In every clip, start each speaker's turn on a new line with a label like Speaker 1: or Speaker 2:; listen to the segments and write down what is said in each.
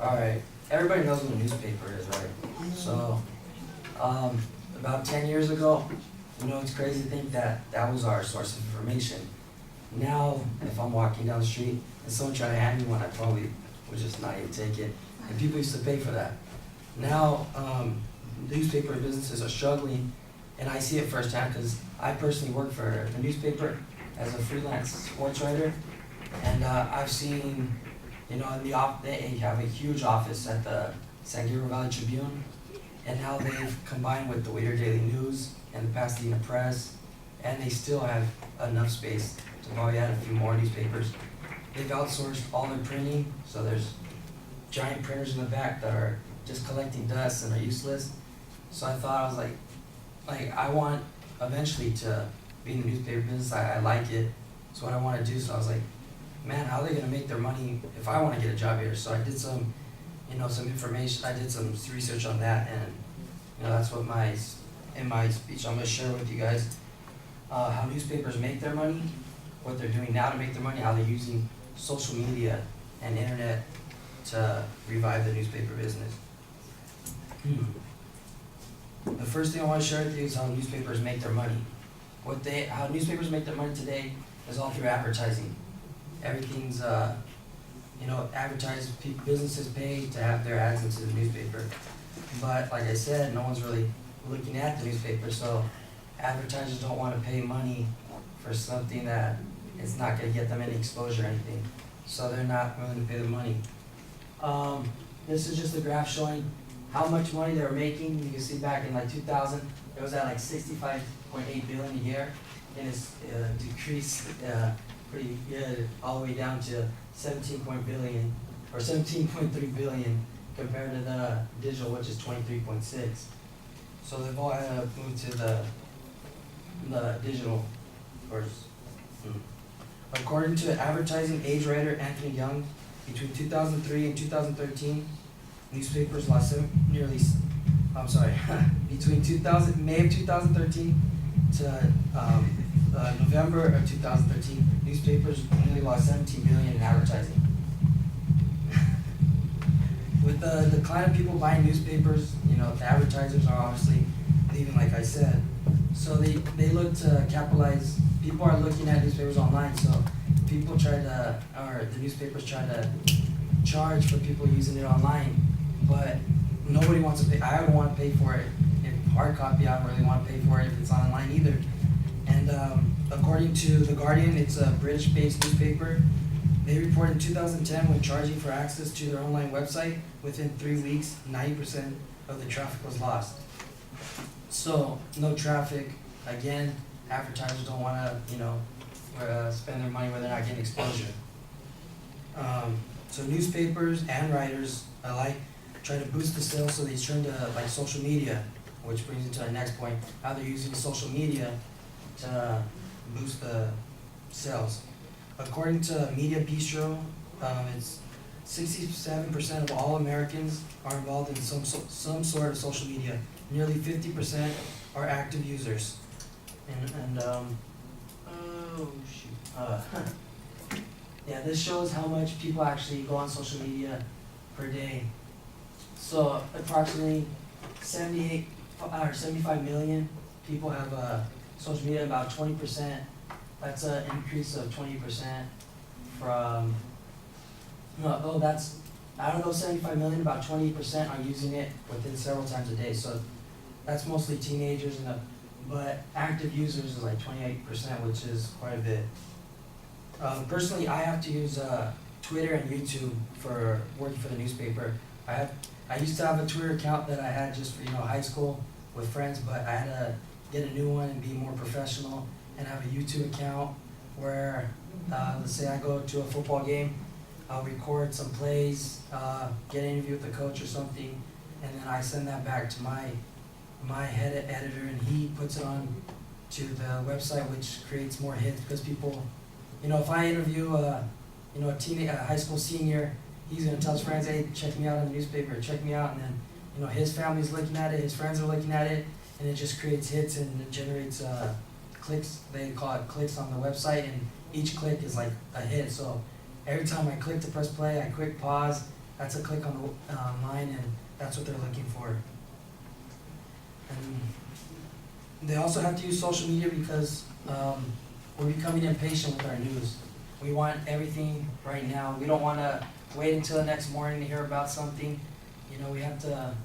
Speaker 1: Alright, everybody knows what a newspaper is, right? So, about 10 years ago, it's crazy to think that that was our source of information. Now, if I'm walking down the street and someone tried to hand me one, I probably would just not even take it. And people used to pay for that. Now, newspaper businesses are struggling, and I see it firsthand because I personally work for a newspaper as a freelance sports writer, and I've seen, in they have a huge office at the San Gabriel Valley Tribune, and now they've combined with the Waiter Daily News and the Pasadena Press, and they still have enough space to probably add a few more newspapers. They've outsourced all their printing, so there's giant printers in the back that are just collecting dust and are useless. So I thought, I was like I want eventually to be in the newspaper business. I like it. It's what I want to do. So I was like, man, how are they gonna make their money if I want to get a job here? So I did some, some information. I did some research on that, and that's what in my speech I'm gonna share with you guys how newspapers make their money, what they're doing now to make their money, how they're using social media and internet to revive the newspaper business. The first thing I want to share with you is how newspapers make their money. How newspapers make their money today is all through advertising. Everything's, advertised. Businesses pay to have their ads into the newspaper. But like I said, no one's really looking at the newspaper, so advertisers don't want to pay money for something that it's not going to get them any exposure or anything. So they're not willing to pay the money. This is just a graph showing how much money they were making. You can see back in 2000, it was at 65.8 billion a year, and it's decreased pretty good all the way down to 17.3 billion compared to the digital, which is 23.6. So they've all had to move to the digital first. According to advertising age writer Anthony Young, between 2003 and 2013, newspapers lost between May of 2013 to November of 2013, newspapers nearly lost 17 billion in advertising. With the decline of people buying newspapers, the advertisers are obviously leaving, like I said. So they look to capitalize. People are looking at newspapers online, so the newspapers try to charge for people using it online, but nobody wants to pay. I don't want to pay for it. If hard copy, I don't really want to pay for it if it's online either. And according to The Guardian, it's a British-based newspaper. They reported in 2010 when charging for access to their online website, within 3 weeks, 90% of the traffic was lost. So, no traffic. Again, advertisers don't want to, spend their money where they're not getting exposure. So newspapers and writers alike try to boost the sales, so they turn to social media, which brings me to our next point, how they're using social media to boost the sales. According to Media Bistro, it's 67% of all Americans are involved in some sort of social media. Nearly 50% are active users. Yeah, this shows how much people actually go on social media per day. So approximately 75 million people have social media, about 20%. That's an increase of 20% from, out of those 75 million, about 20% are using it within several times a day. So that's mostly teenagers, but active users is 28%, which is quite a bit. Personally, I have to use Twitter and YouTube for working for the newspaper. I used to have a Twitter account that I had just for high school with friends, but I had to get a new one and be more professional and have a YouTube account where, let's say I go to a football game, I'll record some plays, get an interview with the coach or something, and then I send that back to my head editor, and he puts it on to the website, which creates more hits because people, if I interview a high school senior, he's gonna tell his friends, hey, check me out in the newspaper, check me out, and then his family's looking at it, his friends are looking at it, and it just creates hits and it generates clicks. They call it clicks on the website, and each click is like a hit. So every time I click to press play, I quick pause, That's a click on the line, and that's what they're looking for. And they also have to use social media because we're becoming impatient with our news. We want everything right now. We don't want to wait until the next morning to hear about something. You know, we have to,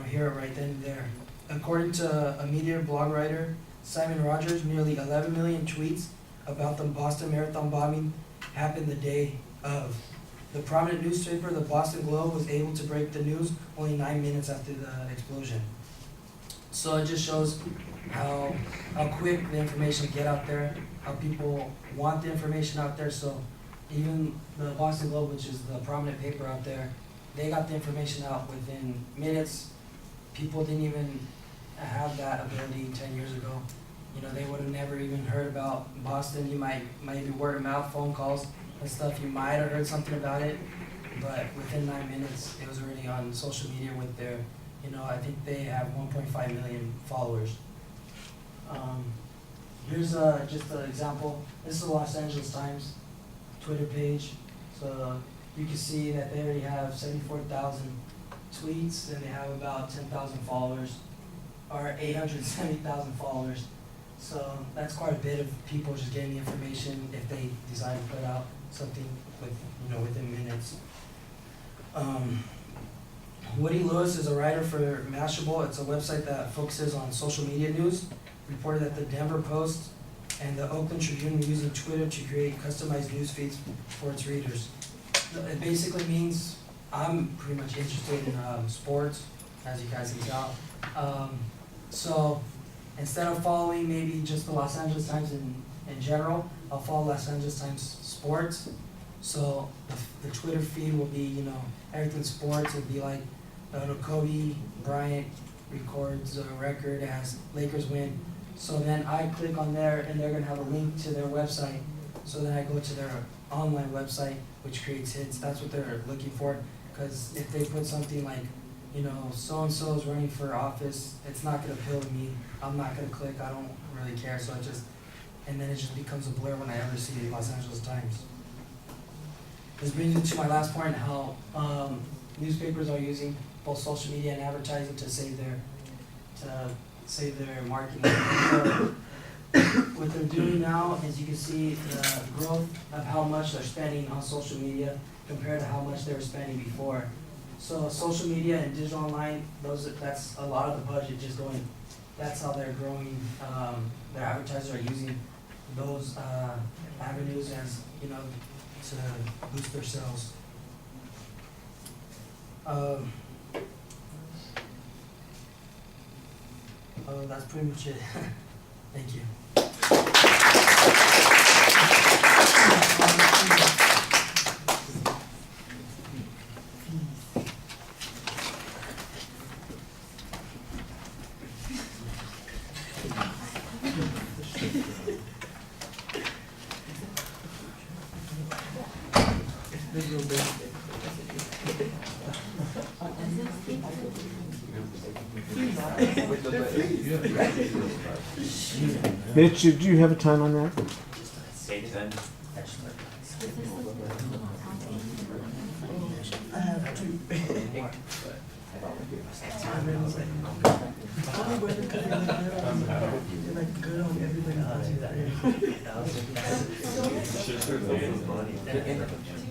Speaker 1: hear it right then and there. According to a media blog writer, Simon Rogers, nearly 11 million tweets about the Boston Marathon bombing happened the day of. The prominent newspaper, the Boston Globe, was able to break the news only 9 minutes after the explosion. So it just shows how quick the information get out there, how people want the information out there. So even the Boston Globe, which is the prominent paper out there, they got the information out within minutes. People didn't even have that ability 10 years ago. They would have never even heard about Boston. You might maybe word of mouth, phone calls and stuff. You might have heard something about it, but within 9 minutes, it was already on social media with their, I think they have 1.5 million followers. Here's just an example. This is the Los Angeles Times Twitter page. So you can see that they already have 74,000 tweets, and they have about 10,000 followers, or 870,000 followers. So that's quite a bit of people just getting the information if they decide to put out something within minutes. Woody Lewis is a writer for Mashable. It's a website that focuses on social media news. Reported that the Denver Post and the Oakland Tribune are using Twitter to create customized news feeds for its readers. It basically means I'm pretty much interested in sports, as you guys can tell. So instead of following maybe just the Los Angeles Times in general, I'll follow Los Angeles Times sports. So the Twitter feed will be, everything sports. It'll be like Kobe Bryant records a record as Lakers win. So then I click on there, and they're going to have a link to their website. So then I go to their online website, which creates hits. That's what they're looking for. Because if they put something like, so-and-so is running for office, it's not going to appeal to me. I'm not going to click. I don't really care. So and then it just becomes a blur when I ever see the Los Angeles Times. This brings me to my last point, how newspapers are using both social media and advertising to save their marketing. What they're doing now is you can see the growth of how much they're spending on social media compared to how much they were spending before. So social media and digital online, that's a lot of the budget just going. That's how they're growing. Their advertisers are using those avenues as to boost their sales. That's pretty much it. Thank you.
Speaker 2: Mitch, do you have a time on that?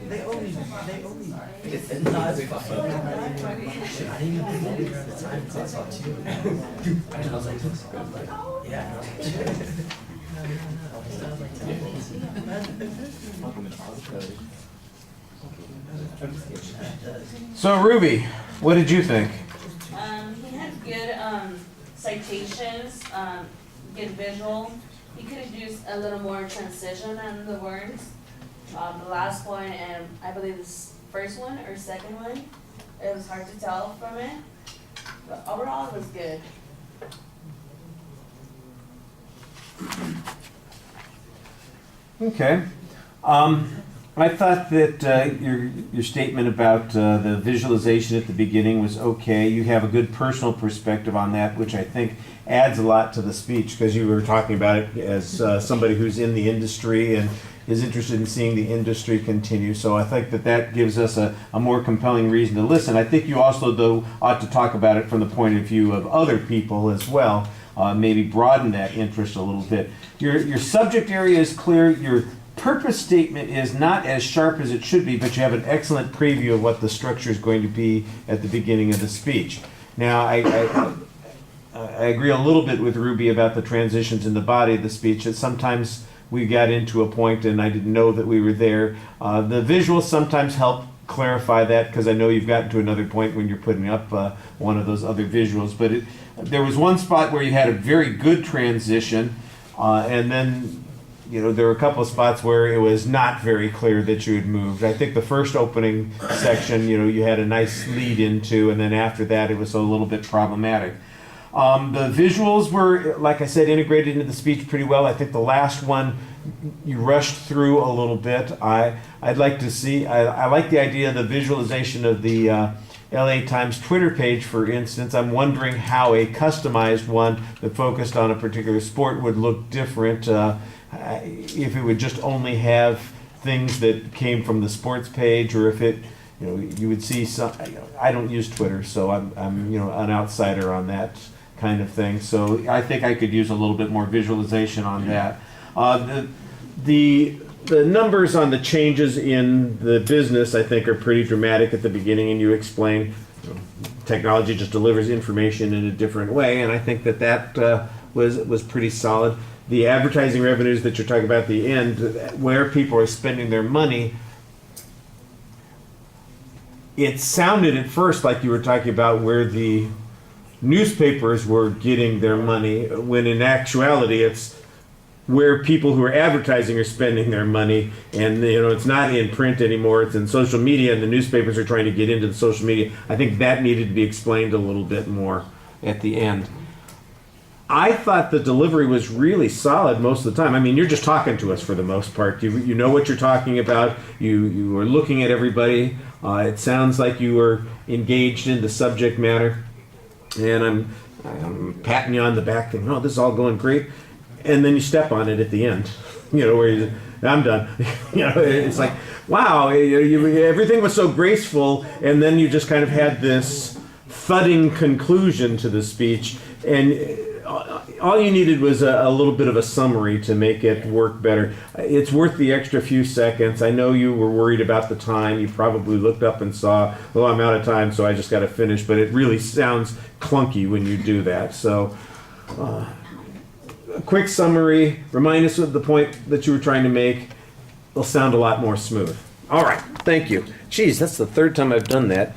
Speaker 3: They only. It's not I didn't even think that at the time. I saw two. And I was like, yeah.
Speaker 2: So Ruby, what did you think?
Speaker 4: He had good citations, good visual. He could have used a little more transition in the words. The last one, and I believe this first one or second one, it was hard to tell from it. But overall, it was good.
Speaker 2: Okay. I thought that your statement about the visualization at the beginning was okay. You have a good personal perspective on that, which I think adds a lot to the speech, because you were talking about it as somebody who's in the industry, and is interested in seeing the industry continue. So I think that that gives us a more compelling reason to listen. I think you also, though, ought to talk about it from the point of view of other people as well. Maybe broaden that interest a little bit. Your subject area is clear. Your purpose statement is not as sharp as it should be, but you have an excellent preview of what the structure is going to be at the beginning of the speech. Now, I agree a little bit with Ruby about the transitions in the body of the speech, that sometimes we got into a point and I didn't know that we were there. The visuals sometimes help clarify that, because I know you've gotten to another point when you're putting up one of those other visuals. But there was one spot where you had a very good transition, and then there were a couple of spots where it was not very clear that you had moved. I think the first opening section, you had a nice lead into, and then after that it was a little bit problematic. The visuals were, like I said, integrated into the speech pretty well. I think the last one you rushed through a little bit. I'd like to see, I like the idea of the visualization of the LA Times Twitter page, for instance. I'm wondering how a customized one that focused on a particular sport would look different. If it would just only have things that came from the sports page, or if it, you would see some. I don't use Twitter, so I'm an outsider on that kind of thing. So I think I could use a little bit more visualization on that. The numbers on the changes in the business, I think, are pretty dramatic at the beginning, and you explain technology just delivers information in a different way, and I think that was pretty solid. The advertising revenues that you're talking about at the end, where people are spending their money, it sounded at first like you were talking about where the newspapers were getting their money, when in actuality it's where people who are advertising are spending their money. And it's not in print anymore, it's in social media, and the newspapers are trying to get into the social media. I think that needed to be explained a little bit more at the end. I thought the delivery was really solid most of the time. I mean, you're just talking to us for the most part. You know what you're talking about. You are looking at everybody. It sounds like you were engaged in the subject matter. And I'm patting you on the back thinking, oh, this is all going great. And then you step on it at the end, where I'm done. It's like, wow, everything was so graceful. And then you just kind of had this thudding conclusion to the speech. And all you needed was a little bit of a summary to make it work better. It's worth the extra few seconds. I know you were worried about the time. You probably looked up and saw, oh, I'm out of time, so I just got to finish. But it really sounds clunky when you do that. So a quick summary, remind us of the point that you were trying to make. It'll sound a lot more smooth. All right, thank you. Geez, that's the third time I've done that.